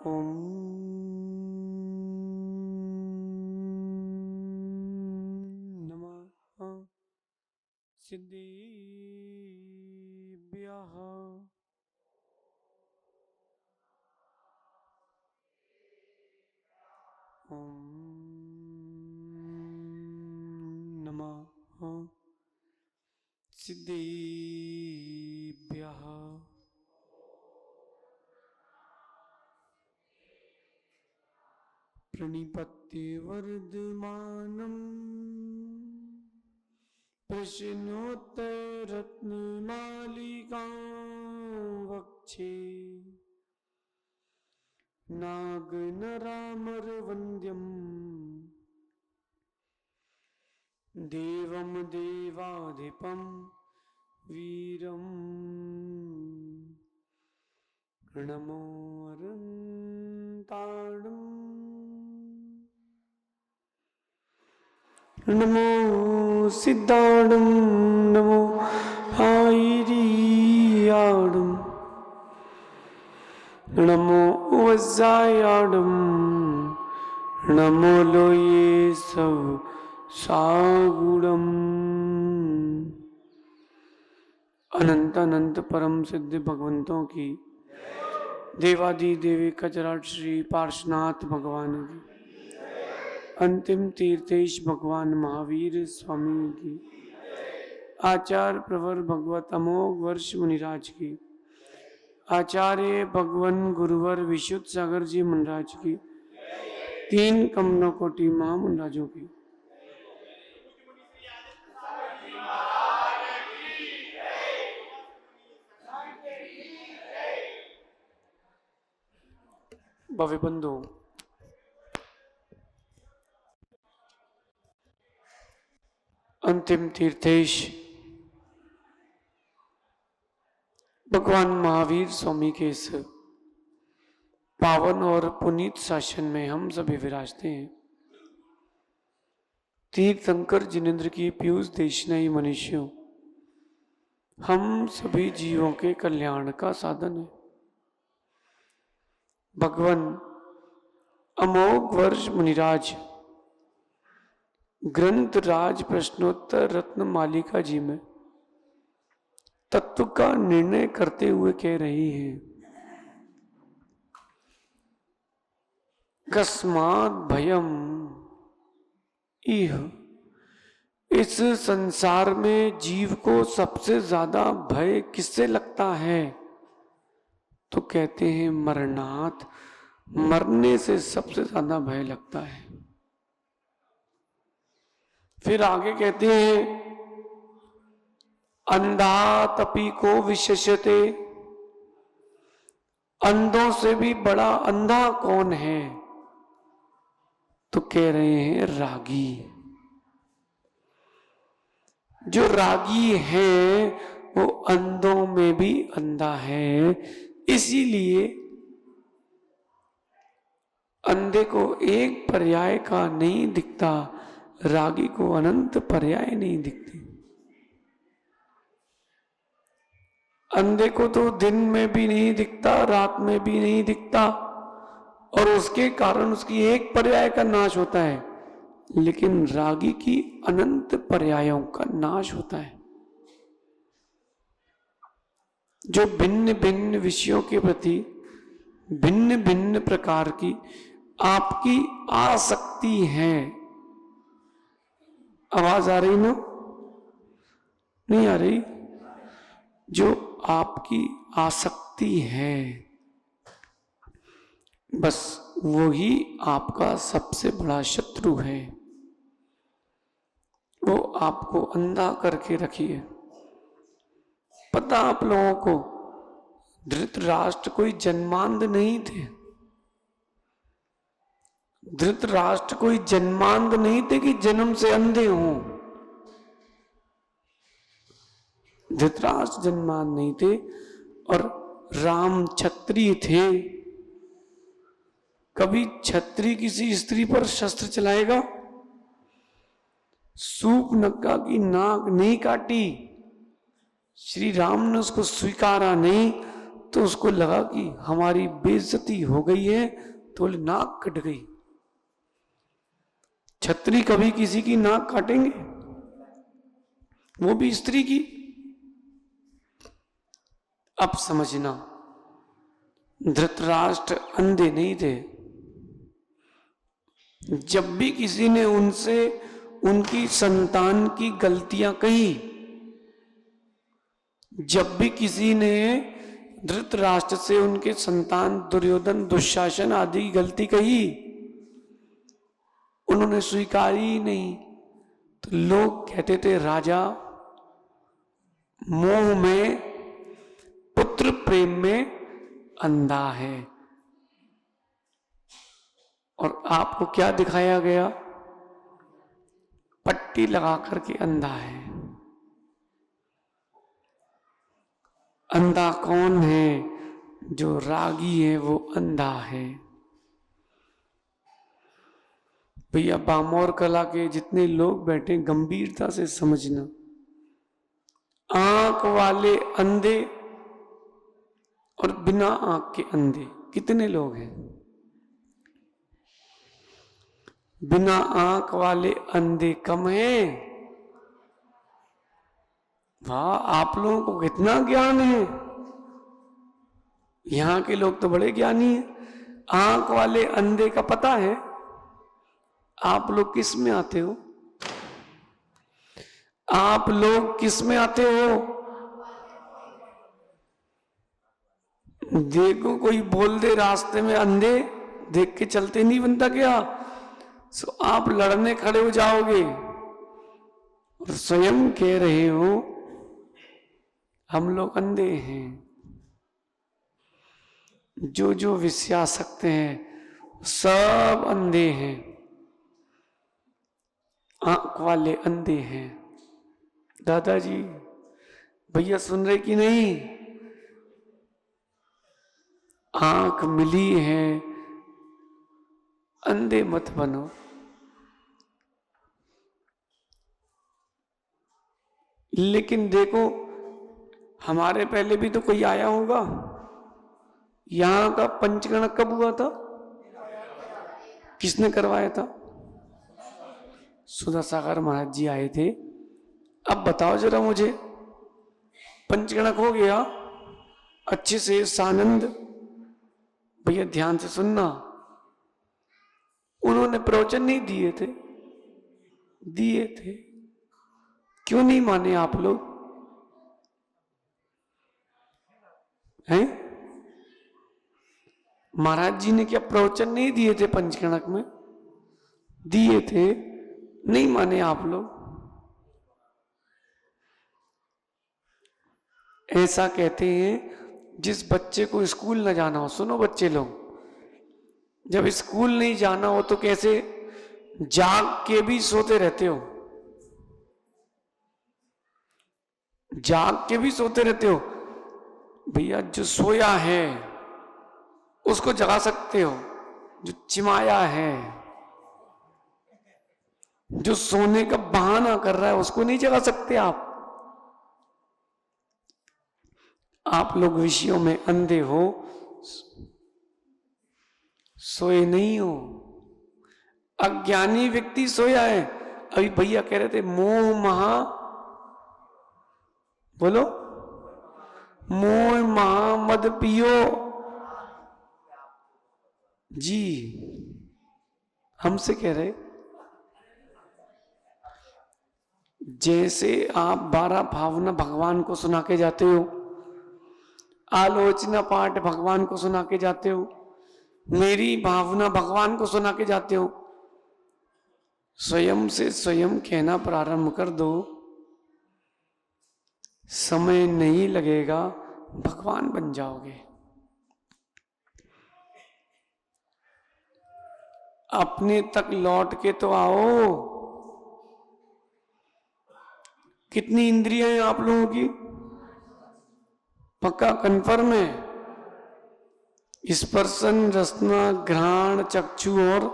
ओम नमः सिद्धेभ्यः। ओम नमः सिद्धेभ्यः। प्रणिपत्य वर्धमानम् प्रश्नोत्तररत्नमालिकां वक्षे नागनरामरवन्द्यम् देवं देवाधिपं वीरम् नमो अरन्ताणम् नमो सिद्धाणं नमो हायरियाणं नमो वज्रायाणं नमो लोये सब सागुणम्। अनंत अनंत परम सिद्ध भगवंतों की, देवादि देवी कचराट श्री पार्श्वनाथ भगवान की, अंतिम तीर्थेश भगवान महावीर स्वामी की, आचार्य प्रवर भगवत अमोघ वर्ष मुनिराज की, आचार्य भगवन गुरुवर विशुद्ध सागर जी मुनिराज की, तीन कमलों कोटि महामुनिराजों की। भव्य बंधु, अंतिम तीर्थेश भगवान महावीर स्वामी के इस पावन और पुनीत शासन में हम सभी विराजते हैं। तीर्थंकर जिनेन्द्र की पीयूष देशनयी मनुष्यों, हम सभी जीवों के कल्याण का साधन है। भगवान अमोघ वर्ष मुनिराज ग्रंथ राज प्रश्नोत्तर रत्न मालिका जी में तत्व का निर्णय करते हुए कह रही हैं, कस्मात् भयम इह। इस संसार में जीव को सबसे ज्यादा भय किससे लगता है? तो कहते हैं मरणात्, मरने से सबसे ज्यादा भय लगता है। फिर आगे कहते हैं अंधा तपी को विशेषते, अंधों से भी बड़ा अंधा कौन है? तो कह रहे हैं रागी। जो रागी है वो अंधों में भी अंधा है, इसीलिए अंधे को एक पर्याय का नहीं दिखता, रागी को अनंत पर्याय नहीं दिखते। अंधे को तो दिन में भी नहीं दिखता, रात में भी नहीं दिखता, और उसके कारण उसकी एक पर्याय का नाश होता है, लेकिन रागी की अनंत पर्यायों का नाश होता है। जो भिन्न भिन्न विषयों के प्रति भिन्न भिन्न प्रकार की आपकी आसक्ति है। आवाज आ रही ना? नहीं आ रही? जो आपकी आसक्ति है, बस वही आपका सबसे बड़ा शत्रु है। वो आपको अंधा करके रखिए। पता आप लोगों को, धृतराष्ट्र कोई जन्मांध नहीं थे। धृतराष्ट्र कोई जन्मांध नहीं थे कि जन्म से अंधे हों। धृतराष्ट्र जन्मांध नहीं थे, और राम क्षत्रिय थे। कभी क्षत्रिय किसी स्त्री पर शस्त्र चलाएगा? सूर्पनखा की नाक नहीं काटी, श्री राम ने उसको स्वीकारा नहीं, तो उसको लगा कि हमारी बेइज्जती हो गई है, तो बोले नाक कट गई। छत्री कभी किसी की नाक काटेंगे, वो भी स्त्री की। अब समझना, धृतराष्ट्र अंधे नहीं थे। जब भी किसी ने उनसे उनकी संतान की गलतियां कही, जब भी किसी ने धृतराष्ट्र से उनके संतान दुर्योधन दुशासन आदि की गलती कही, उन्होंने स्वीकार ही नहीं। तो लोग कहते थे राजा मोह में, पुत्र प्रेम में अंधा है। और आपको क्या दिखाया गया? पट्टी लगा करके अंधा है। अंधा कौन है? जो रागी है वो अंधा है। भैया बामौर कला के जितने लोग बैठे, गंभीरता से समझना, आंख वाले अंधे और बिना आंख के अंधे कितने लोग हैं? बिना आंख वाले अंधे कम हैं। वाह, आप लोगों को कितना ज्ञान है। यहां के लोग तो बड़े ज्ञानी हैं। आंख वाले अंधे का पता है। आप लोग किस में आते हो? आप लोग किस में आते हो? देखो कोई बोल दे रास्ते में अंधे, देख के चलते नहीं बनता क्या? सो आप लड़ने खड़े हो जाओगे और स्वयं कह रहे हो हम लोग अंधे हैं। जो जो विषयासक्त हैं सब अंधे हैं, आंख वाले अंधे हैं। दादाजी भैया सुन रहे कि नहीं? आंख मिली है, अंधे मत बनो। लेकिन देखो, हमारे पहले भी तो कोई आया होगा। यहां का पंचगणक कब हुआ था? किसने करवाया था? सुधा सागर महाराज जी आए थे। अब बताओ जरा मुझे, पंचगणक हो गया अच्छे से, सानंद भैया ध्यान से सुनना। उन्होंने प्रवचन नहीं दिए थे? दिए थे। क्यों नहीं माने आप लोग हैं? महाराज जी ने क्या प्रवचन नहीं दिए थे पंचगणक में? दिए थे, नहीं माने आप लोग। ऐसा कहते हैं जिस बच्चे को स्कूल न जाना हो, सुनो बच्चे लोग, जब स्कूल नहीं जाना हो तो कैसे जाग के भी सोते रहते हो? जाग के भी सोते रहते हो। भैया जो सोया है उसको जगा सकते हो, जो चिमाया है, जो सोने का बहाना कर रहा है उसको नहीं जगा सकते आप। आप लोग विषयों में अंधे हो, सोए नहीं हो। अज्ञानी व्यक्ति सोया है। अभी भैया कह रहे थे मोह महा, बोलो, मोह महा मद पियो जी, हमसे कह रहे। जैसे आप 12 भावना भगवान को सुना के जाते हो, आलोचना पाठ भगवान को सुना के जाते हो, मेरी भावना भगवान को सुना के जाते हो, स्वयं से स्वयं कहना प्रारंभ कर दो, समय नहीं लगेगा, भगवान बन जाओगे। अपने तक लौट के तो आओ। कितनी इंद्रियां हैं आप लोगों की? पक्का कन्फर्म है? स्पर्शन, रसना, घ्राण, चक्षु और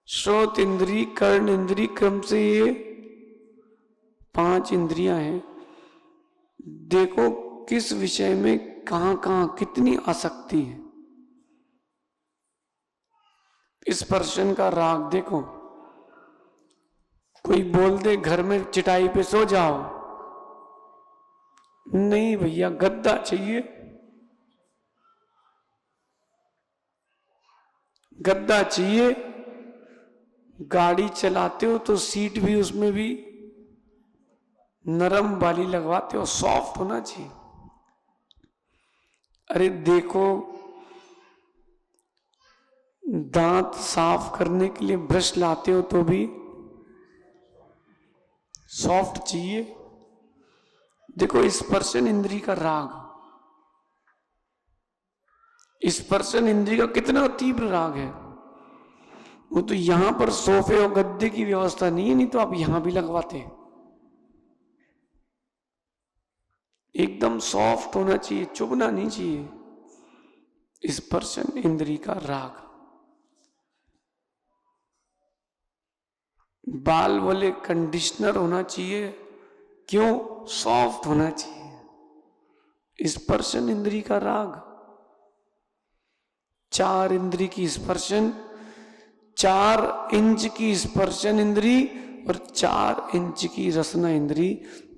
श्रोत इंद्री, कर्ण इंद्री, क्रम से ये 5 इंद्रियां हैं। देखो किस विषय में कहां कहां कितनी आसक्ति है। स्पर्शन का राग देखो, कोई बोल दे घर में चटाई पे सो जाओ, नहीं भैया गद्दा चाहिए, गद्दा चाहिए। गाड़ी चलाते हो तो सीट भी उसमें भी नरम वाली लगवाते हो, सॉफ्ट होना चाहिए। अरे देखो, दांत साफ करने के लिए ब्रश लाते हो तो भी सॉफ्ट चाहिए। देखो स्पर्शन इंद्री का राग, स्पर्शन इंद्री का कितना तीव्र राग है। वो तो यहां पर सोफे और गद्दे की व्यवस्था नहीं है, नहीं तो आप यहां भी लगवाते। एकदम सॉफ्ट होना चाहिए, चुभना नहीं चाहिए। स्पर्शन इंद्री का राग। बाल बोले कंडीशनर होना चाहिए, क्यों? सॉफ्ट होना चाहिए। स्पर्शन इंद्री का राग। 4 इंद्री की स्पर्शन, 4 इंच की स्पर्शन इंद्री और 4 इंच की रसना इंद्री।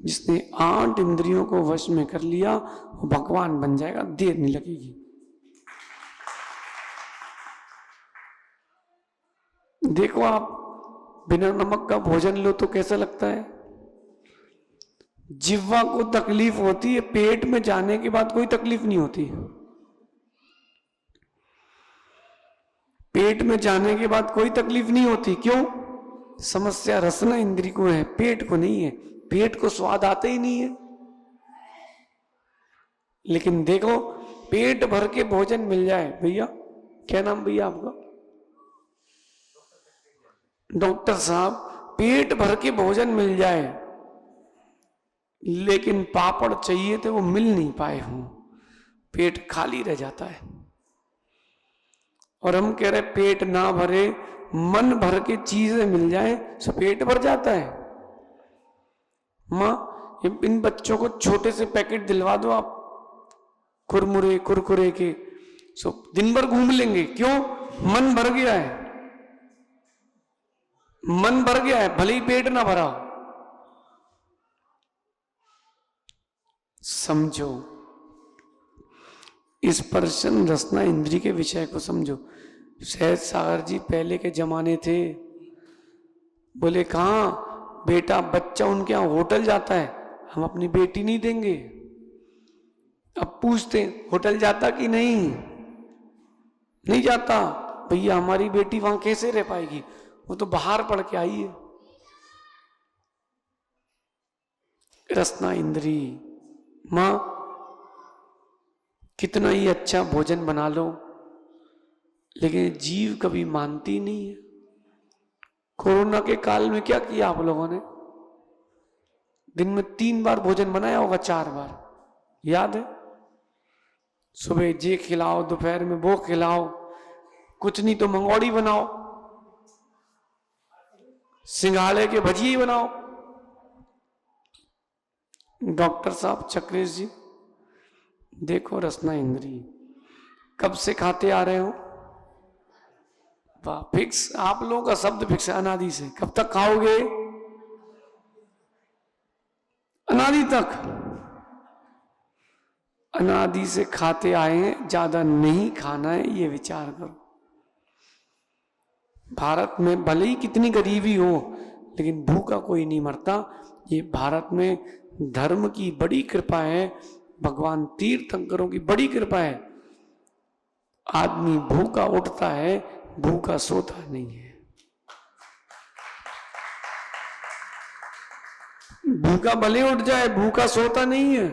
जिसने 8 इंद्रियों को वश में कर लिया वो भगवान बन जाएगा, देर नहीं लगेगी। देखो आप बिना नमक का भोजन लो तो कैसा लगता है? जिह्वा को तकलीफ होती है, पेट में जाने के बाद कोई तकलीफ नहीं होती। पेट में जाने के बाद कोई तकलीफ नहीं होती, क्यों? समस्या रसना इंद्री को है, पेट को नहीं है। पेट को स्वाद आता ही नहीं है। लेकिन देखो पेट भर के भोजन मिल जाए, भैया क्या नाम भैया आपका? डॉक्टर साहब, पेट भर के भोजन मिल जाए लेकिन पापड़ चाहिए तो वो मिल नहीं पाए हों, पेट खाली रह जाता है। और हम कह रहे पेट ना भरे, मन भर के चीजें मिल जाए तो पेट भर जाता है। मां, इन बच्चों को छोटे से पैकेट दिलवा दो आप कुरमुरे कुरकुरे के, सो दिन भर घूम लेंगे, क्यों? मन भर गया है। मन भर गया है, भले ही पेट ना भरा। समझो, स्पर्शन रसना इंद्री के विषय को समझो। सहज सागर जी पहले के जमाने थे, बोले कहां बेटा, बच्चा उनके यहां होटल जाता है, हम अपनी बेटी नहीं देंगे। अब पूछते होटल जाता कि नहीं? नहीं जाता। भैया हमारी बेटी वहां कैसे रह पाएगी, वो तो बाहर पढ़ के आई है। रसना इंद्री। मां, कितना ही अच्छा भोजन बना लो लेकिन जीव कभी मानती नहीं है। कोरोना के काल में क्या किया आप लोगों ने? दिन में 3 बार भोजन बनाया होगा, 4 बार, याद है? सुबह जे खिलाओ, दोपहर में वो खिलाओ, कुछ नहीं तो मंगोड़ी बनाओ, सिंघाड़े के भजिए बनाओ। डॉक्टर साहब चक्रेश जी देखो, रसना इंद्री कब से खाते आ रहे हो? वाह, फिक्स, आप लोगों का शब्द फिक्स है, अनादि से। कब तक खाओगे? अनादि तक। अनादि से खाते आए हैं, ज्यादा नहीं खाना है, ये विचार करो। भारत में भले ही कितनी गरीबी हो लेकिन भूखा कोई नहीं मरता। ये भारत में धर्म की बड़ी कृपा है, भगवान तीर्थंकरों की बड़ी कृपा है। आदमी भूखा उठता है, भूखा सोता नहीं है। भूखा भले उठ जाए, भूखा सोता नहीं है।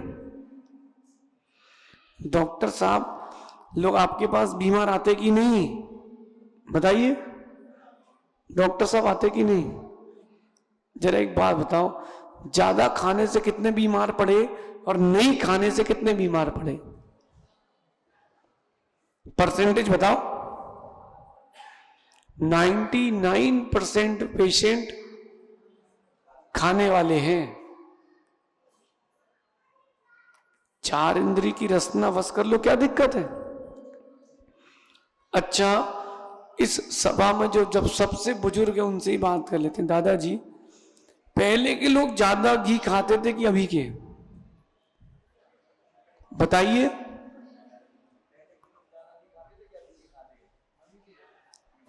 डॉक्टर साहब, लोग आपके पास बीमार आते कि नहीं? बताइए, डॉक्टर साहब आते कि नहीं? जरा एक बात बताओ, ज्यादा खाने से कितने बीमार पड़े और नहीं खाने से कितने बीमार पड़े? परसेंटेज बताओ। 99% पेशेंट खाने वाले हैं। चार इंद्री की रसना वश कर लो, क्या दिक्कत है। अच्छा, इस सभा में जो जब सबसे बुजुर्ग है उनसे ही बात कर लेते हैं। दादाजी, पहले के लोग ज्यादा घी खाते थे कि अभी के? बताइए।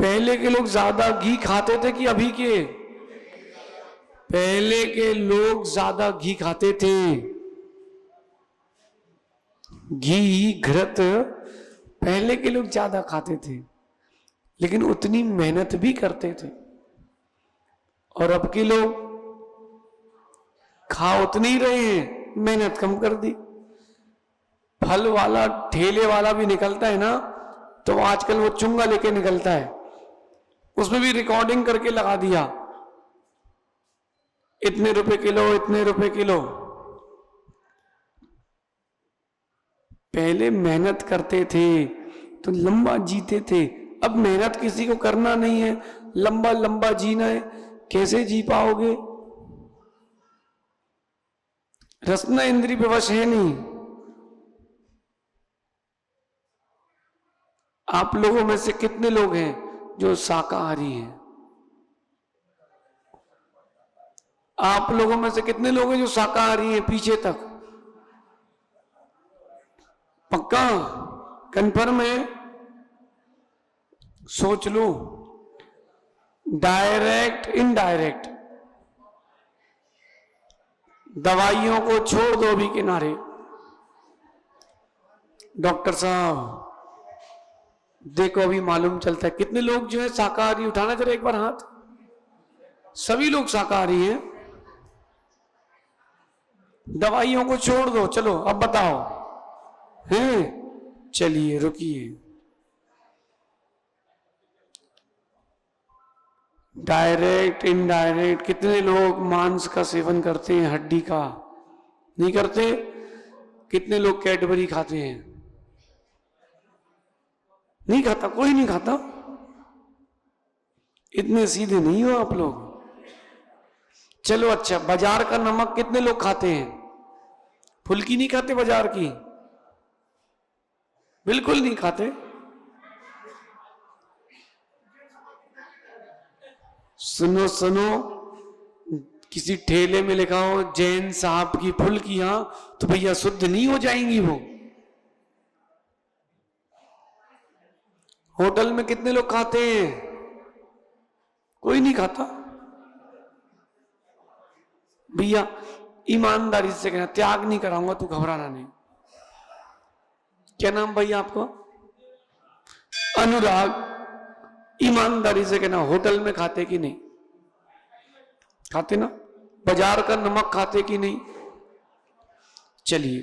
पहले के लोग ज्यादा घी खाते थे कि अभी के? पहले के लोग ज्यादा घी खाते थे। घी घृत पहले के लोग ज्यादा खाते थे, लेकिन उतनी मेहनत भी करते थे। और अब के लोग खा उतनी ही रहे हैं, मेहनत कम कर दी। फल वाला ठेले वाला भी निकलता है ना, तो आजकल वो चुंगा लेके निकलता है, उसमें भी रिकॉर्डिंग करके लगा दिया, इतने रुपए किलो, इतने रुपए किलो। पहले मेहनत करते थे तो लंबा जीते थे। अब मेहनत किसी को करना नहीं है, लंबा लंबा जीना है, कैसे जी पाओगे? रसना इंद्रिय पे वश है नहीं। आप लोगों में से कितने लोग हैं जो शाकाहारी हैं? आप लोगों में से कितने लोग हैं जो शाकाहारी हैं पीछे तक? पक्का? कन्फर्म है? सोच लो। डायरेक्ट इनडायरेक्ट दवाइयों को छोड़ दो अभी किनारे। डॉक्टर साहब देखो, अभी मालूम चलता है कितने लोग जो है शाकाहारी। उठाना जरा एक बार हाथ। सभी लोग शाकाहारी हैं। दवाइयों को छोड़ दो, चलो अब बताओ हैं? चलिए रुकिए। डायरेक्ट इनडायरेक्ट कितने लोग मांस का सेवन करते हैं, हड्डी का? नहीं करते। कितने लोग कैडबरी खाते हैं? नहीं खाता, कोई नहीं खाता। इतने सीधे नहीं हो आप लोग। चलो अच्छा, बाजार का नमक कितने लोग खाते हैं? फुल्की नहीं खाते बाजार की? बिल्कुल नहीं खाते। सुनो सुनो, किसी ठेले में लिखा हो जैन साहब की फुल्कियां, तो भैया शुद्ध नहीं हो जाएंगी वो। होटल में कितने लोग खाते हैं? कोई नहीं खाता। भैया ईमानदारी से कहना, त्याग नहीं कराऊंगा, तू घबराना नहीं। क्या नाम भैया आपको? अनुराग। ईमानदारी से कहना, होटल में खाते कि नहीं? खाते ना? बाजार का नमक खाते कि नहीं? चलिए,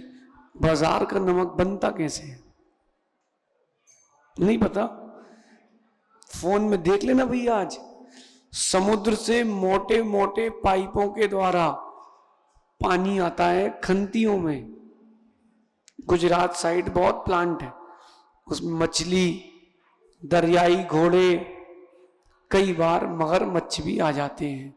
बाजार का नमक बनता कैसे है? नहीं पता? फोन में देख लेना भैया। आज समुद्र से मोटे मोटे पाइपों के द्वारा पानी आता है खंतियों में। गुजरात साइड बहुत प्लांट है, उसमें मछली, दरियाई घोड़े, कई बार मगरमच्छ भी आ जाते हैं।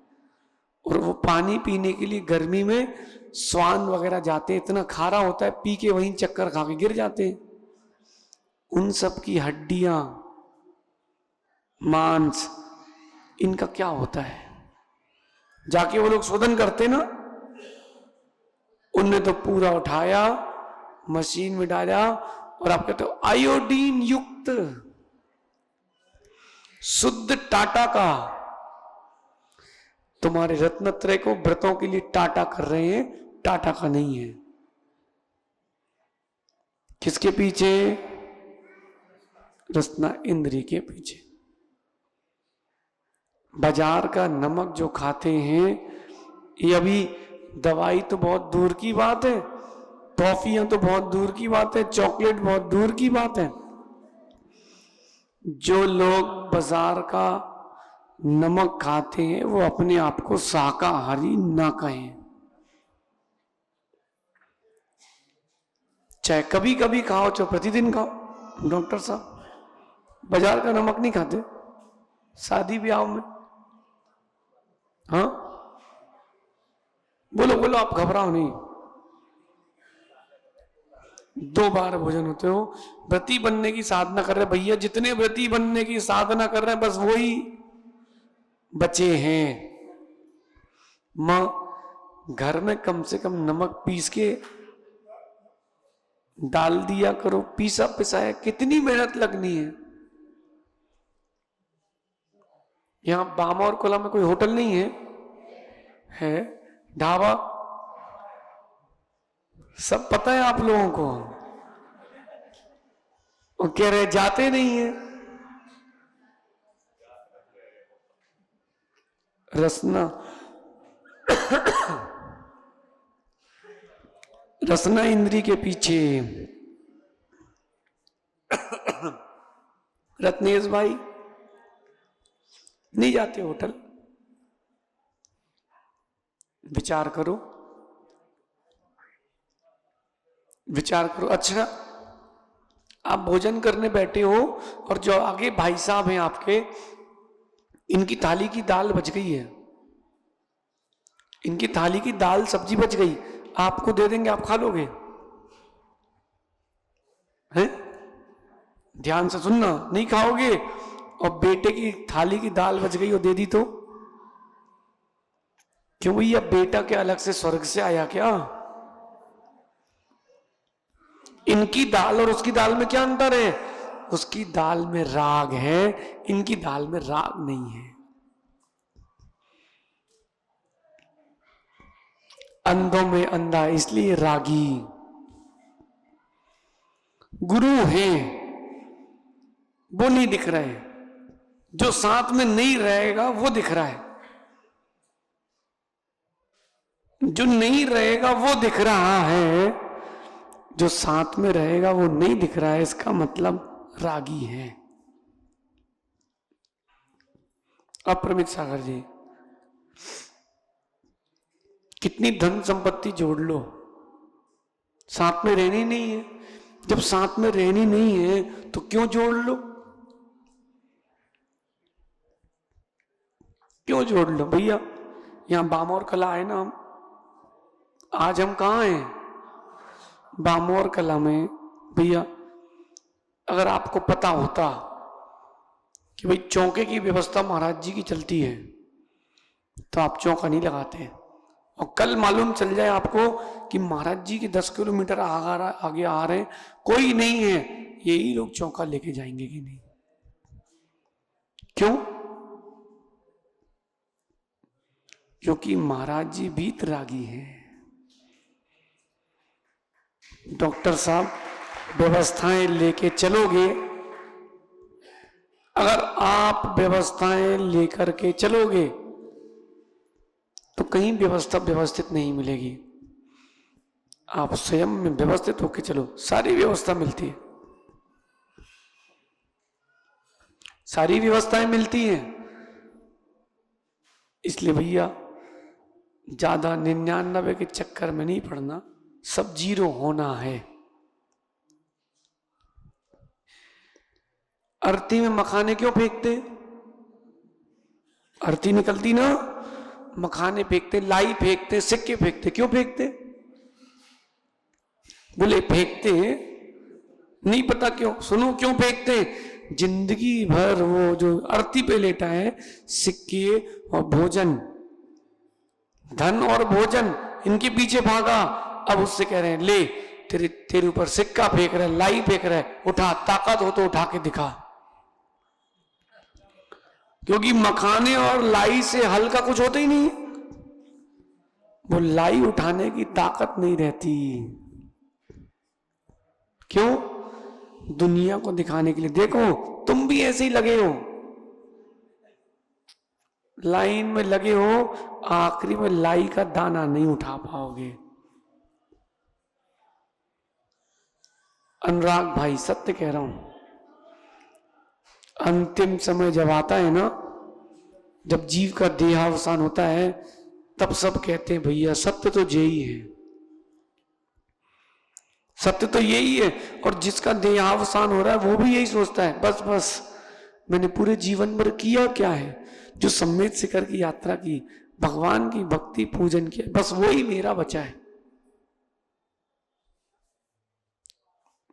और वो पानी पीने के लिए गर्मी में स्वान वगैरह जाते हैं, इतना खारा होता है, पी के वहीं चक्कर खा के गिर जाते हैं। उन सब की हड्डियां, मांस, इनका क्या होता है? जाके वो लोग शोधन करते ना, उनने तो पूरा उठाया, मशीन में डाला, और आप कहते हो आयोडीन युक्त शुद्ध टाटा का। तुम्हारे रत्नत्रय को व्रतों के लिए टाटा कर रहे हैं, टाटा का नहीं है। किसके पीछे? रसना इंद्री के पीछे। बाजार का नमक जो खाते हैं, ये अभी दवाई तो बहुत दूर की बात है, टॉफियां तो बहुत दूर की बात है, चॉकलेट बहुत दूर की बात है। जो लोग बाजार का नमक खाते हैं वो अपने आप को शाकाहारी ना कहें। चाहे कभी कभी खाओ, चाहे प्रतिदिन खाओ। डॉक्टर साहब बाजार का नमक नहीं खाते शादी ब्याह में? हाँ बोलो बोलो, आप घबराओ नहीं। 2 बार भोजन होते हो। व्रती बनने की साधना कर रहे भैया, जितने व्रती बनने की साधना कर रहे हैं बस वही बचे हैं। मां घर में कम से कम नमक पीस के डाल दिया करो, पीसा पिसाया, कितनी मेहनत लगनी है। यहां बामा और कोला में कोई होटल नहीं है ढाबा, सब पता है आप लोगों को। वो कह रहे जाते नहीं है। रसना रसना इंद्री के पीछे। रत्नेश भाई नहीं जाते होटल? विचार करो, विचार करो। अच्छा, आप भोजन करने बैठे हो और जो आगे भाई साहब हैं आपके, इनकी थाली की दाल बच गई है, इनकी थाली की दाल सब्जी बच गई, आपको दे देंगे, आप खा लोगे? हैं? ध्यान से सुनना, नहीं खाओगे। और बेटे की थाली की दाल बच गई और दे दी तो? क्यों भैया, बेटा क्या अलग से स्वर्ग से आया क्या? इनकी दाल और उसकी दाल में क्या अंतर है? उसकी दाल में राग है, इनकी दाल में राग नहीं है। अंधों में अंधा इसलिए रागी। गुरु हैं वो नहीं दिख रहे, जो साथ में नहीं रहेगा वो दिख रहा है, जो नहीं रहेगा वो दिख रहा है, जो साथ में रहेगा वो नहीं दिख रहा है। इसका मतलब रागी है। अप्रमित सागर जी, कितनी धन संपत्ति जोड़ लो, साथ में रहनी नहीं है। जब साथ में रहनी नहीं है तो क्यों जोड़ लो? क्यों जोड़ लो भैया? यहां बामोर कला है ना, आज हम कहां हैं? बामोर कला में। भैया अगर आपको पता होता कि भाई चौके की व्यवस्था महाराज जी की चलती है तो आप चौका नहीं लगाते। और कल मालूम चल जाए आपको कि महाराज जी के 10 किलोमीटर आगे आ रहे हैं, कोई नहीं है, यही लोग चौका लेके जाएंगे कि नहीं? क्यों? क्योंकि महाराज जी वीतरागी हैं। डॉक्टर साहब व्यवस्थाएं लेके चलोगे, अगर आप व्यवस्थाएं लेकर के चलोगे तो कहीं व्यवस्था व्यवस्थित नहीं मिलेगी। आप स्वयं में व्यवस्थित होकर चलो, सारी व्यवस्था मिलती है, सारी व्यवस्थाएं मिलती हैं। इसलिए भैया ज्यादा 99 के चक्कर में नहीं पड़ना, सब 0 होना है। अर्थी में मखाने क्यों फेंकते? अर्थी निकलती ना, मखाने फेंकते, लाई फेंकते, सिक्के फेंकते। क्यों फेंकते? बोले फेंकते नहीं पता क्यों। सुनो क्यों फेंकते? जिंदगी भर वो जो अर्थी पे लेटा है, सिक्के और भोजन, धन और भोजन, इनके पीछे भागा। अब उससे कह रहे हैं ले तेरे ऊपर सिक्का फेंक रहा है, लाई फेंक रहा है, उठा, ताकत हो तो उठा के दिखा। क्योंकि मखाने और लाई से हल्का कुछ होता ही नहीं, वो लाई उठाने की ताकत नहीं रहती। क्यों? दुनिया को दिखाने के लिए। देखो तुम भी ऐसे ही लगे हो, लाइन में लगे हो, आखिरी में लाई का दाना नहीं उठा पाओगे। अनुराग भाई सत्य कह रहा हूं, अंतिम समय जब आता है ना, जब जीव का देहावसान होता है, तब सब कहते हैं भैया सत्य तो यही है, सत्य तो यही है। और जिसका देहावसान हो रहा है वो भी यही सोचता है, बस बस मैंने पूरे जीवन भर किया क्या है? जो सम्मेद शिखर की यात्रा की, भगवान की भक्ति पूजन किया, बस वही मेरा बचा है।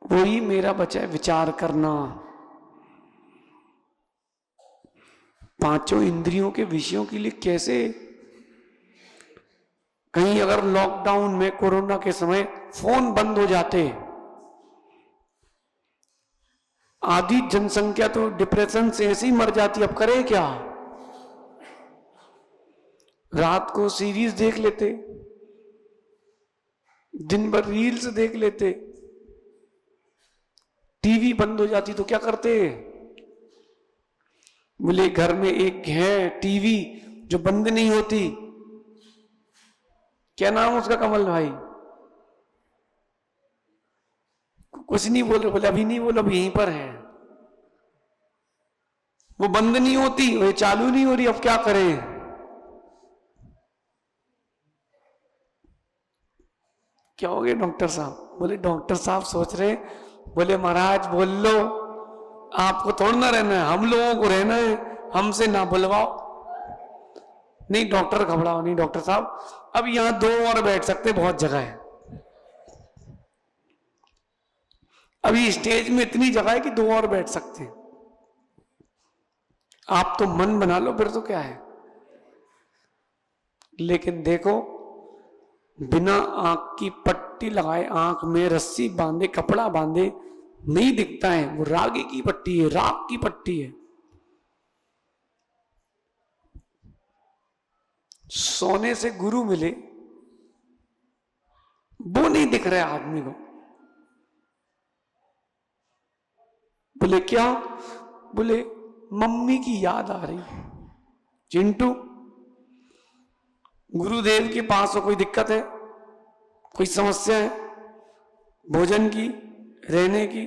वही मेरा बचा है विचार करना। पांचों इंद्रियों के विषयों के लिए कैसे, कहीं अगर लॉकडाउन में कोरोना के समय फोन बंद हो जाते, आधी जनसंख्या तो डिप्रेशन से ऐसे ही मर जाती, अब करें क्या? रात को सीरीज देख लेते, दिन भर रील्स देख लेते, टीवी बंद हो जाती तो क्या करते? बोले घर में एक है टीवी जो बंद नहीं होती, क्या नाम उसका? कमल भाई कुछ नहीं बोल रहे, बोले अभी नहीं बोलो, अभी यहीं पर है, वो बंद नहीं होती, वो चालू नहीं हो रही, अब क्या करें? क्या हो गया डॉक्टर साहब? बोले डॉक्टर साहब सोच रहे, बोले महाराज बोल लो, आपको थोड़ा ना रहना है, हम लोगों को रहना है, हमसे ना बुलवाओ। नहीं डॉक्टर घबराओ नहीं डॉक्टर साहब, अब यहां 2 और बैठ सकते, बहुत जगह है, अभी स्टेज में इतनी जगह है कि 2 और बैठ सकते हैं, आप तो मन बना लो, फिर तो क्या है। लेकिन देखो, बिना आंख की पट्टी लगाए, आंख में रस्सी बांधे, कपड़ा बांधे नहीं दिखता है, वो रागी की पट्टी है, राग की पट्टी है। सोने से गुरु मिले, वो नहीं दिख रहा है आदमी को। बोले क्या? बोले मम्मी की याद आ रही। चिंटू, गुरुदेव के पास हो, कोई दिक्कत है, कोई समस्या है, भोजन की, रहने की,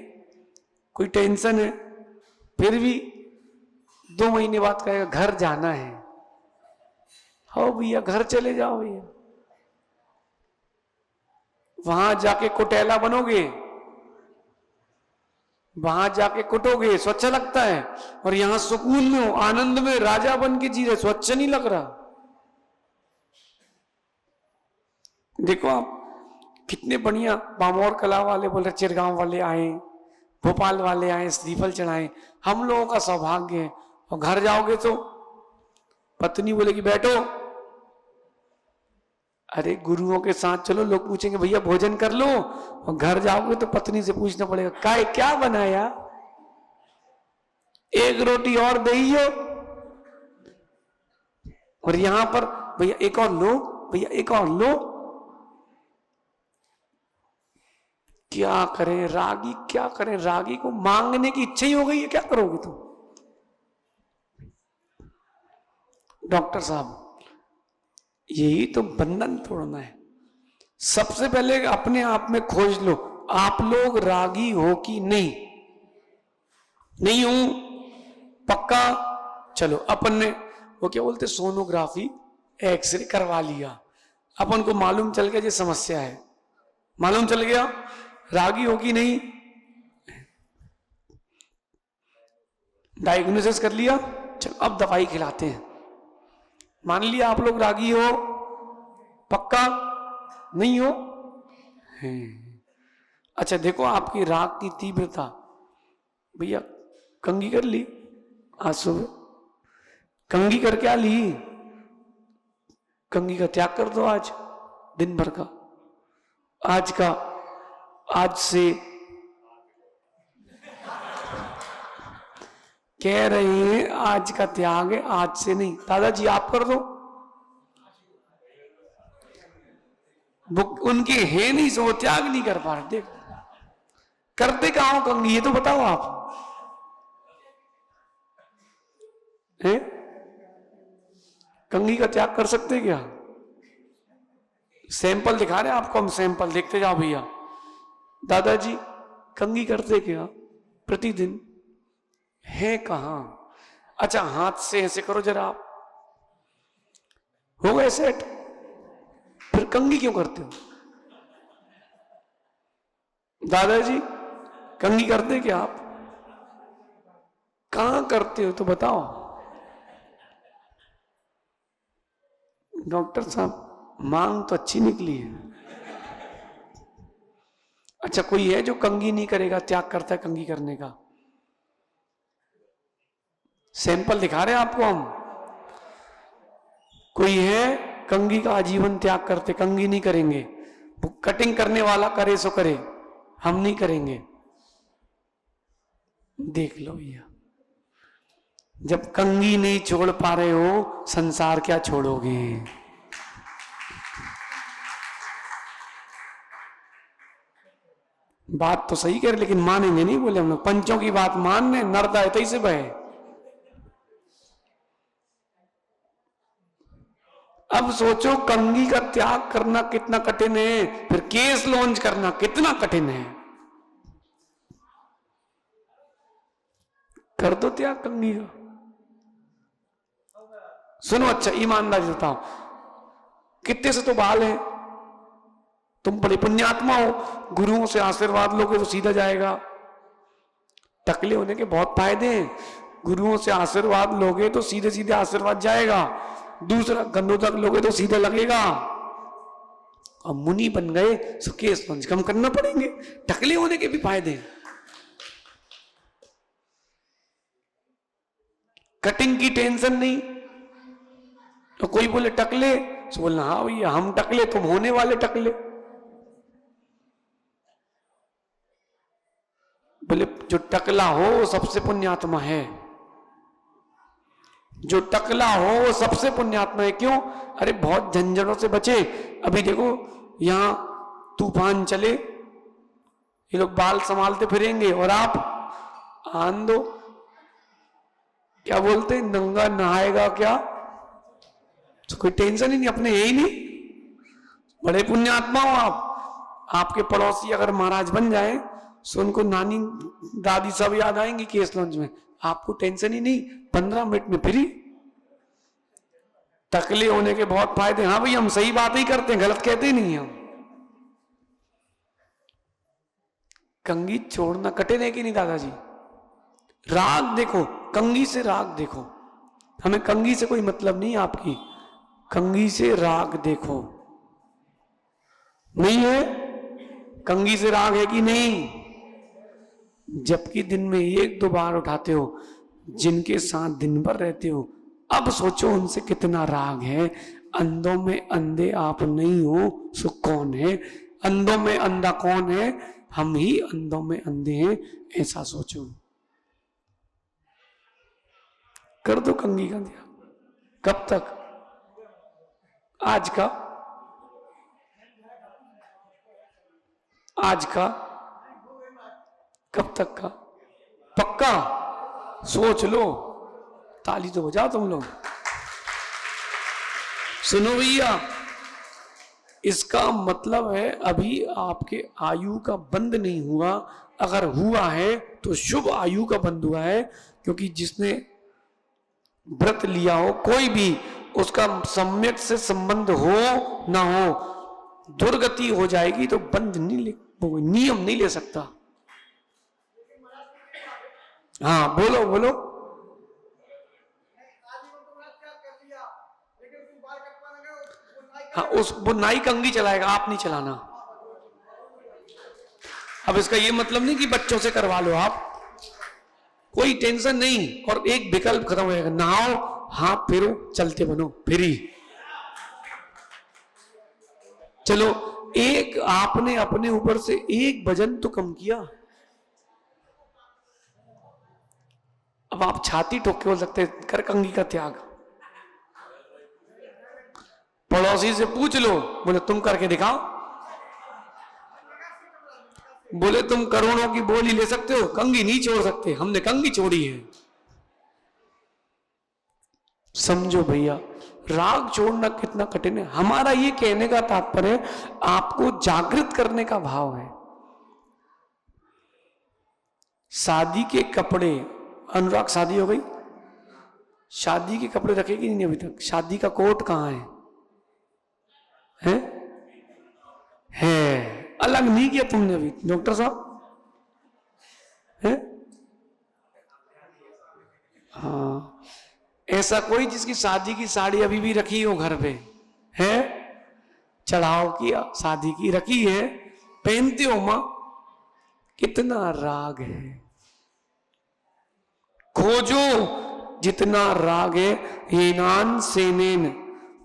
कोई टेंशन है, फिर भी 2 महीने बाद कहेगा घर जाना है। हो भैया घर चले जाओ भैया, वहां जाके कुटेला बनोगे, वहां जाके कुटोगे, स्वच्छ लगता है, और यहां सुकून में हो, आनंद में, राजा बन के जी रहे, स्वच्छ नहीं लग रहा। देखो आप कितने बढ़िया बामोर कला वाले बोल रहे, चिरगांव वाले आए, भोपाल वाले आए, श्रीफल चढ़ाए, हम लोगों का सौभाग्य है। और घर जाओगे तो पत्नी बोलेगी बैठो, अरे गुरुओं के साथ चलो, लोग पूछेंगे भैया भोजन कर लो, और घर जाओगे तो पत्नी से पूछना पड़ेगा क्या बनाया, 1 रोटी और दइयो, और यहां पर भैया एक और लो, भैया एक और लो। क्या करें रागी, क्या करें? रागी को मांगने की इच्छा ही हो गई है, क्या करोगे तुम? डॉक्टर साहब यही तो बंधन तोड़ना है। सबसे पहले अपने आप में खोज लो, आप लोग रागी हो कि नहीं? नहीं हूं पक्का, चलो अपन ने वो क्या बोलते सोनोग्राफी, एक्सरे करवा लिया, अपन को मालूम चल गया ये समस्या है, मालूम चल गया रागी हो कि नहीं, डायग्नोसिस कर लिया, चलो अब दवाई खिलाते हैं। मान लिया आप लोग रागी हो, पक्का नहीं हो? अच्छा देखो आपकी राग की तीव्रता, भैया कंघी कर ली आज सुबह, कंघी कर क्या ली, कंघी का त्याग कर दो आज, दिन भर का, आज का, आज से कह रहे हैं आज का त्याग है, आज से नहीं। दादाजी आप कर दो, वो उनके है नहीं सो त्याग नहीं कर पा रहे। देख करते कहां हो कंघी, ये तो बताओ आप है? कंघी का त्याग कर सकते क्या? सैंपल दिखा रहे हैं आपको हम, सैंपल देखते जाओ भैया। दादाजी कंघी करते क्या प्रतिदिन? है कहां? अच्छा हाथ से ऐसे करो जरा आप, हो गए सेट, फिर कंघी क्यों करते हो? दादाजी कंघी करते क्या आप? कहां करते हो तो बताओ। डॉक्टर साहब मांग तो अच्छी निकली है, अच्छा, कोई है जो कंघी नहीं करेगा, त्याग करता है कंघी करने का? सैंपल दिखा रहे हैं आपको हम। कोई है कंघी का आजीवन त्याग करते, कंघी नहीं करेंगे? कटिंग करने वाला करे सो करे, हम नहीं करेंगे। देख लो भैया, जब कंघी नहीं छोड़ पा रहे हो, संसार क्या छोड़ोगे? बात तो सही कह रहे, लेकिन मानेंगे नहीं। बोले हम लोग पंचों की बात मानने, नरदा तई से बहे। अब सोचो, कंघी का त्याग करना कितना कठिन है, फिर केस लॉन्च करना कितना कठिन है। कर दो त्याग कंघी का। सुनो, अच्छा ईमानदारी बताओ, कितने से तो बाल है, तुम बड़े पुण्यात्मा हो, गुरुओं से आशीर्वाद लोगे तो सीधा जाएगा। टकले होने के बहुत फायदे हैं, गुरुओं से आशीर्वाद लोगे तो सीधे सीधे आशीर्वाद जाएगा। दूसरा, गंदों तक लोगे तो सीधा लगेगा। अब मुनि बन गए तो केस पंच कम करना पड़ेंगे। टकले होने के भी फायदे हैं। कटिंग की टेंशन नहीं। तो कोई बोले टकले, तो बोलना हाँ भैया हम टकले, तुम होने वाले टकले। बोले जो टकला हो वो सबसे पुण्यात्मा है, जो टकला हो वो सबसे पुण्यात्मा है। क्यों? अरे बहुत झंझटों से बचे। अभी देखो यहां तूफान चले, ये लोग बाल संभालते फिरेंगे और आप आन दो, क्या बोलते, नंगा नहाएगा क्या? तो कोई टेंशन ही नहीं, अपने है ही नहीं। बड़े पुण्यात्मा हो आप। आपके पड़ोसी अगर महाराज बन जाए तो उनको नानी दादी सब याद आएंगी केस लॉन्च में। आपको टेंशन ही नहीं, 15 मिनट में फ्री। टकले होने के बहुत फायदे। हाँ भाई हम सही बात ही करते हैं, गलत कहते ही नहीं हम। कंघी छोड़ना कठिन है कि नहीं दादाजी? राग देखो, कंघी से राग देखो। हमें कंघी से कोई मतलब नहीं आपकी, कंघी से राग देखो। नहीं है? कंघी से राग है कि नहीं? जबकि दिन में 1-2 बार उठाते हो, जिनके साथ दिन भर रहते हो, अब सोचो उनसे कितना राग है। अंधों में अंधे आप नहीं हो, सो कौन है? अंधों में अंधा कौन है? हम ही अंधों में अंधे हैं, ऐसा सोचो। कर दो कंघी का ध्यान। कब तक? आज का, आज का, कब तक का? पक्का? सोच लो। ताली तो बजाओ तुम लोग। सुनो भैया, इसका मतलब है अभी आपके आयु का बंद नहीं हुआ। अगर हुआ है तो शुभ आयु का बंद हुआ है, क्योंकि जिसने व्रत लिया हो कोई भी, उसका सम्यक से संबंध हो ना हो, दुर्गति हो जाएगी तो बंद नहीं ले, नियम नहीं ले सकता। हाँ बोलो बोलो। हाँ उस वो नाई कंघी चलाएगा, आप नहीं चलाना। अब इसका ये मतलब नहीं कि बच्चों से करवा लो आप, कोई टेंशन नहीं। और एक विकल्प खत्म हो जाएगा, नहाओ, हाथ फेरो, चलते बनो, फ्री। चलो एक आपने अपने ऊपर से एक वजन तो कम किया। अब आप छाती ठोक के बोल सकते कर कंघी का त्याग। पड़ोसी से पूछ लो, बोले तुम करके दिखाओ। बोले तुम करोड़ों की बोली ले सकते हो, कंघी नहीं छोड़ सकते। हमने कंघी छोड़ी है। समझो भैया, राग छोड़ना कितना कठिन है। हमारा ये कहने का तात्पर्य आपको जागृत करने का भाव है। शादी के कपड़े, अनुराग शादी हो गई, शादी के कपड़े रखे कि नहीं अभी तक? शादी का कोट कहां है? है अलग नहीं किया तुमने अभी डॉक्टर साहब? है हाँ, ऐसा कोई जिसकी शादी की साड़ी अभी भी रखी हो घर पे है? चढ़ाव किया, शादी की रखी है, पहनते हो मां? कितना राग है, खोजो जितना राग है। येनान सेनेन,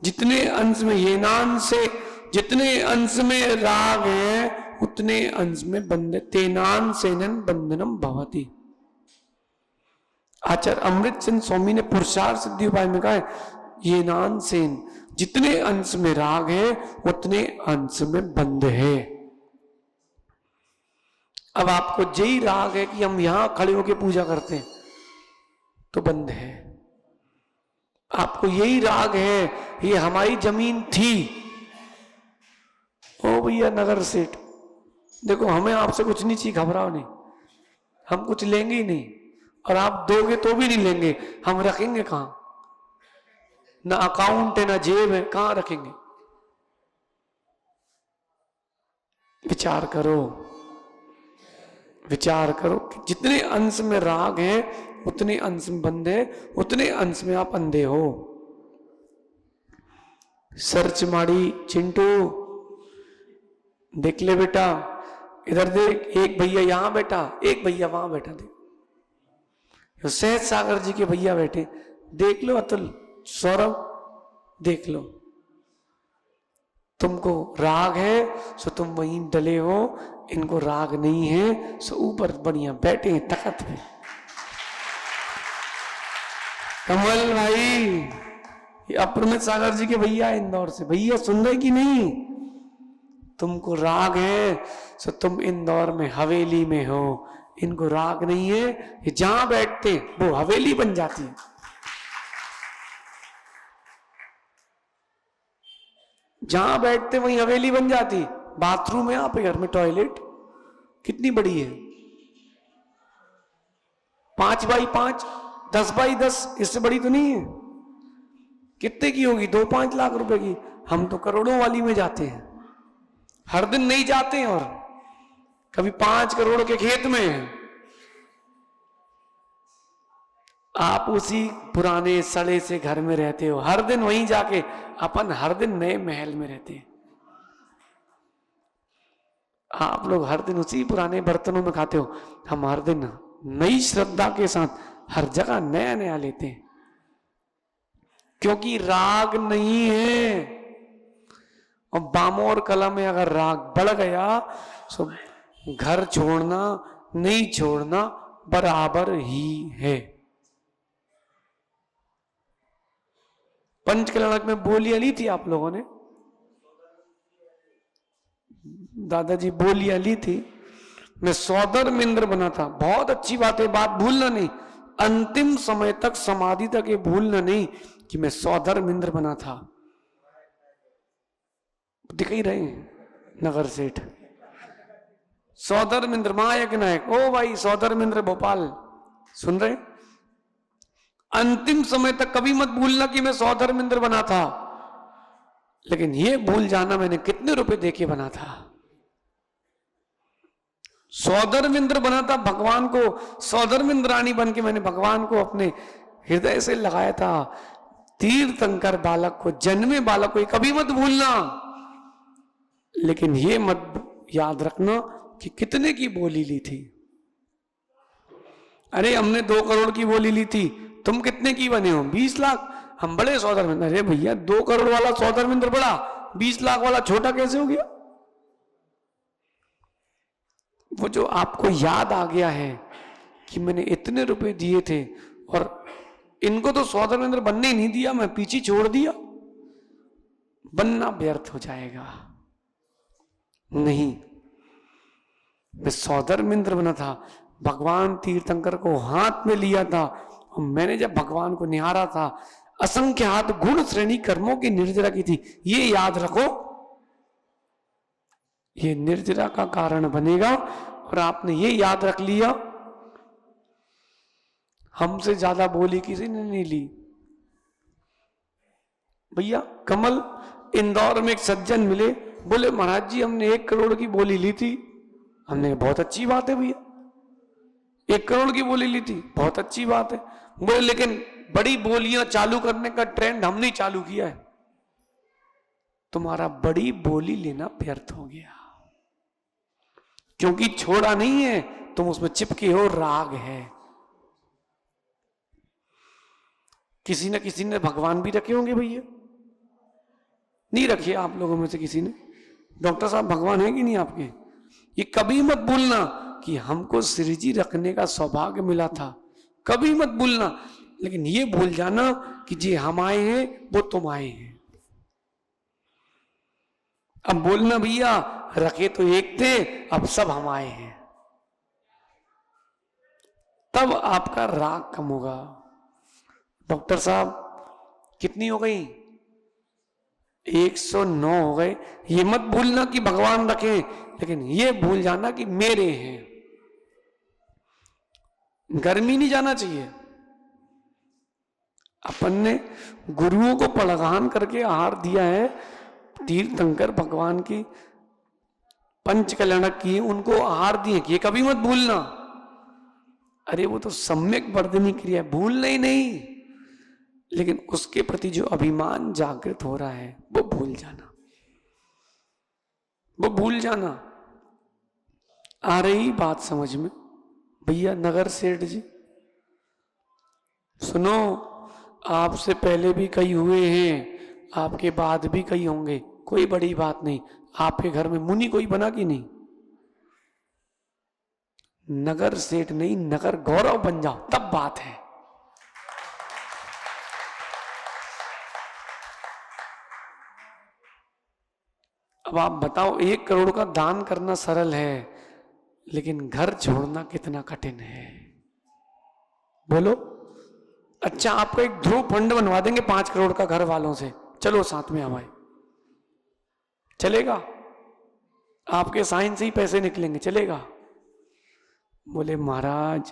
जितने अंश में येनान से, जितने अंश में राग है उतने अंश में बंध, तेनान सेनन बंधनम भवति। आचार्य अमृत चंद स्वामी ने पुरुषार्थ सिद्धि उपाय में कहा है, येनान सेन, जितने अंश में राग है उतने अंश में बंध है। अब आपको यही राग है कि हम यहां खड़े होकर पूजा करते हैं तो बंध है। आपको यही राग है ये हमारी जमीन थी, ओ भैया नगर सेठ देखो हमें आपसे कुछ नहीं चाहिए, घबराओ नहीं, हम कुछ लेंगे ही नहीं, और आप दोगे तो भी नहीं लेंगे, हम रखेंगे कहां, ना अकाउंट है ना जेब है, कहां रखेंगे। विचार करो, विचार करो कि जितने अंश में राग है उतने अंश में बंधे, उतने अंश में आप अंधे हो। सर्च माड़ी चिंटू देख ले बेटा, इधर देख, एक भैया यहां बैठा, एक भैया वहां बैठा, देख सहज सागर जी के भैया बैठे, देख लो अतुल, सौरभ देख लो। तुमको राग है सो तुम वहीं डले हो, इनको राग नहीं है सो ऊपर बढ़िया बैठे हैं तखत में। कमल भाई ये अप्रमित सागर जी के भैया इंदौर से, भैया सुन रहे कि नहीं, तुमको राग है सो तुम इंदौर में हवेली में हो, इनको राग नहीं है, ये जहां बैठते वो हवेली बन जाती है। जहां बैठते वहीं हवेली बन जाती। बाथरूम है आपके घर में, टॉयलेट कितनी बड़ी है, 5x5, 10x10, इससे बड़ी तो नहीं है। कितने की होगी, 2-5 लाख रुपए की। हम तो करोड़ों वाली में जाते हैं, हर दिन नहीं जाते हैं, और कभी 5 करोड़ के खेत में हैं। आप उसी पुराने सड़े से घर में रहते हो, हर दिन वहीं जाके, अपन हर दिन नए महल में रहते हैं। आप लोग हर दिन उसी पुराने बर्तनों में खाते हो, हम हर दिन नई श्रद्धा के साथ हर जगह नया नया लेते हैं, क्योंकि राग नहीं है। और बामों और कला में अगर राग बढ़ गया तो घर छोड़ना नहीं छोड़ना बराबर ही है। पंचकलनक में बोलियां ली थी आप लोगों ने, दादाजी बोलियां ली थी, मैं सौदर मिंद्र बना था। बहुत अच्छी बात है, बात भूलना नहीं, अंतिम समय तक समाधि तक ये भूलना नहीं कि मैं सौदर मिंद्र बना था। दिख ही रहे हैं नगर सेठ, सौदर मिंद्र महायज्ञ नायक, ओ भाई सौदर मिंद्र भोपाल, सुन रहे? अंतिम समय तक कभी मत भूलना कि मैं सौदर मिंद्र बना था, लेकिन ये भूल जाना मैंने कितने रुपए देके बना था। सौदरमिंद्र बना था भगवान को, सौदरमिंद्राणी बन के मैंने भगवान को अपने हृदय से लगाया था। तीर्थंकर बालक को, जन्मे बालक को, कभी मत भूलना, लेकिन ये मत याद रखना कि कितने की बोली ली थी। अरे हमने 2 करोड़ की बोली ली थी, तुम कितने की बने हो, 20 लाख, हम बड़े सौदरमिंद्र। अरे भैया 2 करोड़ वाला सौदरमिंद्र बड़ा, 20 लाख वाला छोटा कैसे हो गया? वो जो आपको याद आ गया है कि मैंने इतने रुपए दिए थे और इनको तो सौदरमिंद्र बनने ही नहीं दिया, मैं पीछे छोड़ दिया, बनना व्यर्थ हो जाएगा। नहीं, मैं सौदरमिंद्र बना था, भगवान तीर्थंकर को हाथ में लिया था, और मैंने जब भगवान को निहारा था, असंख्य हाथ गुण श्रेणी कर्मों की निर्जरा की थी। ये याद रखो, ये निर्जरा का कारण बनेगा। और आपने ये याद रख लिया, हमसे ज्यादा बोली किसी ने नहीं ली। भैया कमल इंदौर में एक सज्जन मिले, बोले महाराज जी हमने 1 करोड़ की बोली ली थी। हमने बहुत अच्छी बात है भैया, 1 करोड़ की बोली ली थी, बहुत अच्छी बात है। बोले लेकिन बड़ी बोलियां चालू करने का ट्रेंड हमने ही चालू किया है, तुम्हारा बड़ी बोली लेना व्यर्थ हो गया। क्योंकि छोड़ा नहीं है, तुम उसमें चिपके हो, राग है। किसी न किसी ने भगवान भी रखे होंगे भैया, नहीं रखे आप लोगों में से किसी ने? डॉक्टर साहब भगवान है कि नहीं आपके? ये कभी मत भूलना कि हमको सृजी रखने का सौभाग्य मिला था, कभी मत भूलना। लेकिन ये भूल जाना कि जे हम आए हैं वो तुम आए हैं। अब बोलना भैया रखे तो एक थे, अब सब हम आए हैं, तब आपका राग कम होगा। डॉक्टर साहब कितनी हो गई? 109 हो गए। ये मत भूलना कि भगवान रखे, लेकिन ये भूल जाना कि मेरे हैं। गर्मी नहीं जाना चाहिए। अपन ने गुरुओं को पड़गान करके आहार दिया है, तीर्थंकर भगवान की पंच कल्याणक की उनको आहार दिए, ये कभी मत भूलना। अरे वो तो सम्यक वर्धनी क्रिया, भूलना ही नहीं, लेकिन उसके प्रति जो अभिमान जागृत हो रहा है वो भूल जाना, वो भूल जाना। आ रही बात समझ में भैया? नगर सेठ जी सुनो, आपसे पहले भी कई हुए हैं, आपके बाद भी कई होंगे, कोई बड़ी बात नहीं। आपके घर में मुनि कोई बना कि नहीं? नगर सेठ नहीं, नगर गौरव बन जाओ, तब बात है। अब आप बताओ, 1 करोड़ का दान करना सरल है, लेकिन घर छोड़ना कितना कठिन है, बोलो। अच्छा, आपको एक ध्रुव फंड बनवा देंगे 5 करोड़ का घर वालों से, चलो साथ में हमारे, चलेगा? आपके साइन से ही पैसे निकलेंगे, चलेगा? बोले महाराज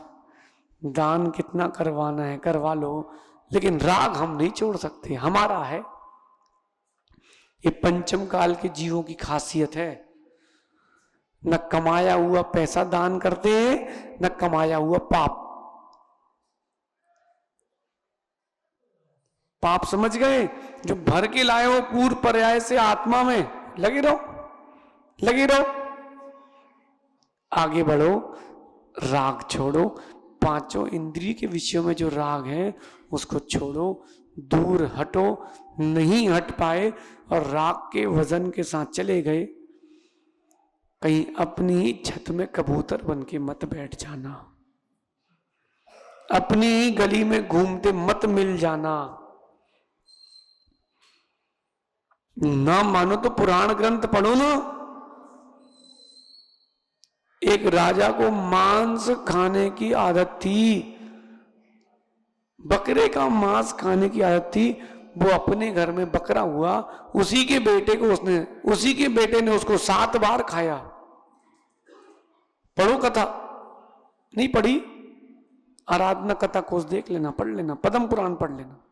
दान कितना करवाना है करवा लो, लेकिन राग हम नहीं छोड़ सकते, हमारा है। ये पंचम काल के जीवों की खासियत है, न कमाया हुआ पैसा दान करते हैं, न कमाया हुआ पाप। पाप समझ गए? जो भर के लाए हो पूर्व पर्याय से आत्मा में, लगे रहो, लगे रहो, आगे बढ़ो, राग छोड़ो। 5 इंद्रिय के विषयों में जो राग है उसको छोड़ो, दूर हटो। नहीं हट पाए और राग के वजन के साथ चले गए, कहीं अपनी ही छत में कबूतर बन के मत बैठ जाना, अपनी ही गली में घूमते मत मिल जाना। ना मानो तो पुराण ग्रंथ पढ़ो ना। एक राजा को मांस खाने की आदत थी, बकरे का मांस खाने की आदत थी। वो अपने घर में बकरा हुआ, उसी के बेटे ने उसको 7 बार खाया। पढ़ो कथा, नहीं पढ़ी? आराधना कथा कोष देख लेना, पढ़ लेना, पद्म पुराण पढ़ लेना।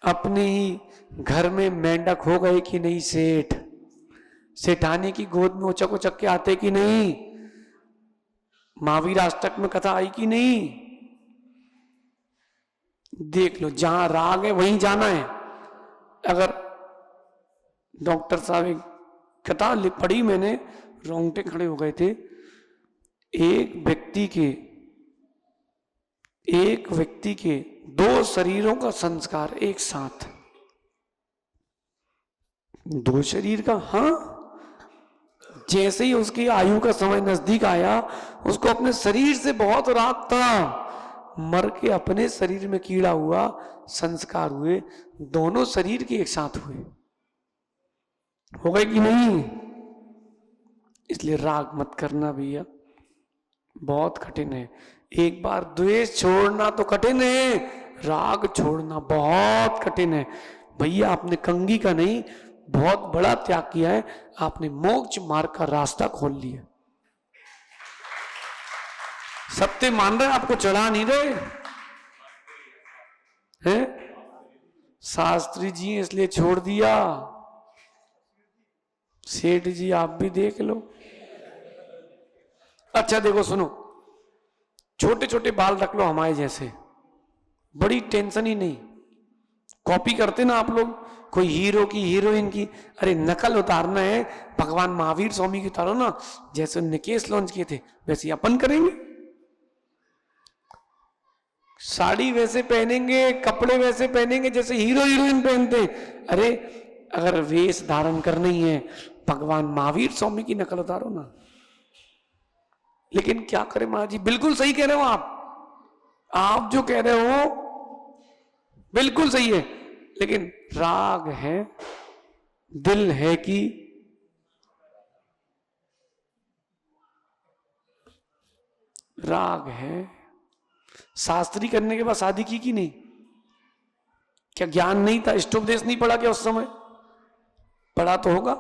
अपने ही घर में मेंढक हो गए कि नहीं सेठ? सेठानी की गोद में उचक उचक के आते कि नहीं? महावीर अष्टक में कथा आई कि नहीं? देख लो, जहां राग है वहीं जाना है। अगर डॉक्टर साहब एक कथा पढ़ी मैंने, रोंगटे खड़े हो गए थे। एक व्यक्ति के 2 शरीरों का संस्कार एक साथ, 2 शरीर का। हाँ, जैसे ही उसकी आयु का समय नजदीक आया, उसको अपने शरीर से बहुत राग था, मर के अपने शरीर में कीड़ा हुआ, संस्कार हुए, दोनों शरीर के एक साथ हुए। हो गए कि नहीं? इसलिए राग मत करना भैया, बहुत कठिन है। एक बार द्वेष छोड़ना तो कठिन है, राग छोड़ना बहुत कठिन है। भैया आपने कंगी का नहीं, बहुत बड़ा त्याग किया है, आपने मोक्ष मार्ग का रास्ता खोल लिया। सत्य मान रहे, आपको चढ़ा नहीं रहे हैं? शास्त्री जी इसलिए छोड़ दिया, सेठ जी आप भी देख लो। अच्छा देखो, सुनो, छोटे छोटे बाल रख लो हमारे जैसे, बड़ी टेंशन ही नहीं, कॉपी करते ना आप लोग, कोई हीरो की हीरोइन की, अरे नकल उतारना है भगवान महावीर स्वामी की उतारो ना, जैसे उन्होंने केस लॉन्च किए थे वैसे अपन करेंगे। साड़ी वैसे पहनेंगे, कपड़े वैसे पहनेंगे जैसे हीरो हीरोइन पहनते। अरे अगर वेश धारण करना ही है भगवान महावीर स्वामी की नकल उतारो ना। लेकिन क्या करें महाराज जी, बिल्कुल सही कह रहे हो आप जो कह रहे हो बिल्कुल सही है, लेकिन राग है, दिल है कि राग है। शास्त्री करने के बाद शादी की कि नहीं? क्या ज्ञान नहीं था? इष्टोपदेश नहीं पढ़ा क्या उस समय? पढ़ा तो होगा।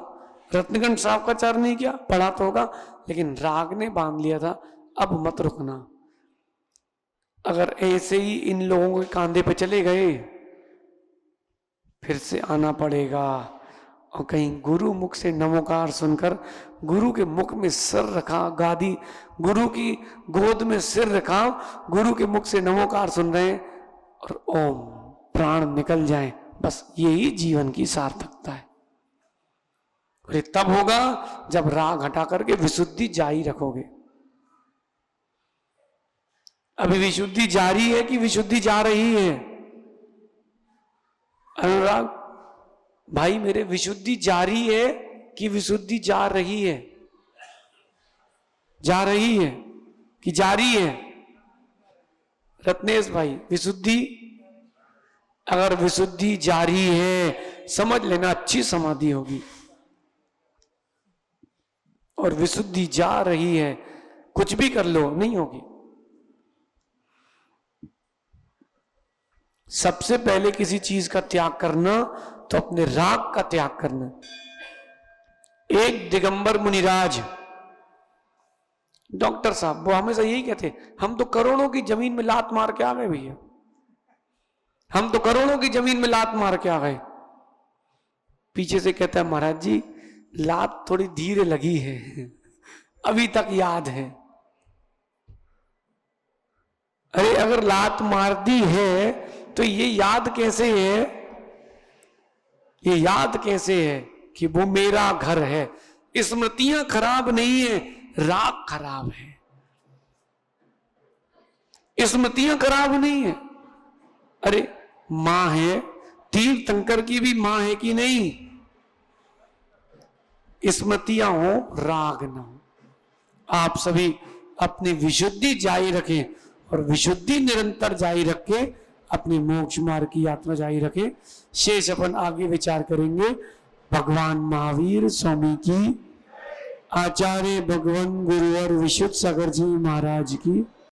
रत्नगंज साहब का चार नहीं किया, पढ़ा तो होगा, लेकिन राग ने बांध लिया था अब मत रुकना। अगर ऐसे ही इन लोगों के कांधे पे चले गए फिर से आना पड़ेगा, और कहीं गुरु मुख से नमोकार सुनकर गुरु के मुख में सिर रखा, गादी गुरु की गोद में सिर रखा, गुरु के मुख से नमोकार सुन रहे हैं और ओम प्राण निकल जाए, बस यही जीवन की सार्थकता है। और ये तब होगा जब राग हटा करके विशुद्धि जारी रखोगे। अभी विशुद्धि जारी है कि विशुद्धि जा रही है? अनुराग भाई मेरे, विशुद्धि जारी है कि विशुद्धि जा रही है? जा रही है कि जारी है? रत्नेश भाई, विशुद्धि, अगर विशुद्धि जारी है समझ लेना अच्छी समाधि होगी, और विशुद्धि जा रही है कुछ भी कर लो नहीं होगी। सबसे पहले किसी चीज का त्याग करना तो अपने राग का त्याग करना। एक दिगंबर मुनिराज डॉक्टर साहब, वो हमेशा यही कहते, हम तो करोड़ों की जमीन में लात मार के आ गए भैया, हम तो करोड़ों की जमीन में लात मार के आ गए। पीछे से कहता है महाराज जी लात थोड़ी धीरे लगी है, अभी तक याद है। अरे अगर लात मार दी है तो ये याद कैसे है? ये याद कैसे है कि वो मेरा घर है? स्मृतियां खराब नहीं है, राग खराब है। स्मृतियां खराब नहीं है। अरे मां है, तीर्थंकर की भी मां है कि नहीं? स्मृतियां हो, राग न हो। आप सभी अपनी विशुद्धि जारी रखें और विशुद्धि निरंतर जारी रख के अपनी मोक्ष मार्ग की यात्रा जारी रखें। शेष अपन आगे विचार करेंगे। भगवान महावीर स्वामी की, आचार्य भगवान गुरुवर विशुद्ध सागर जी महाराज की।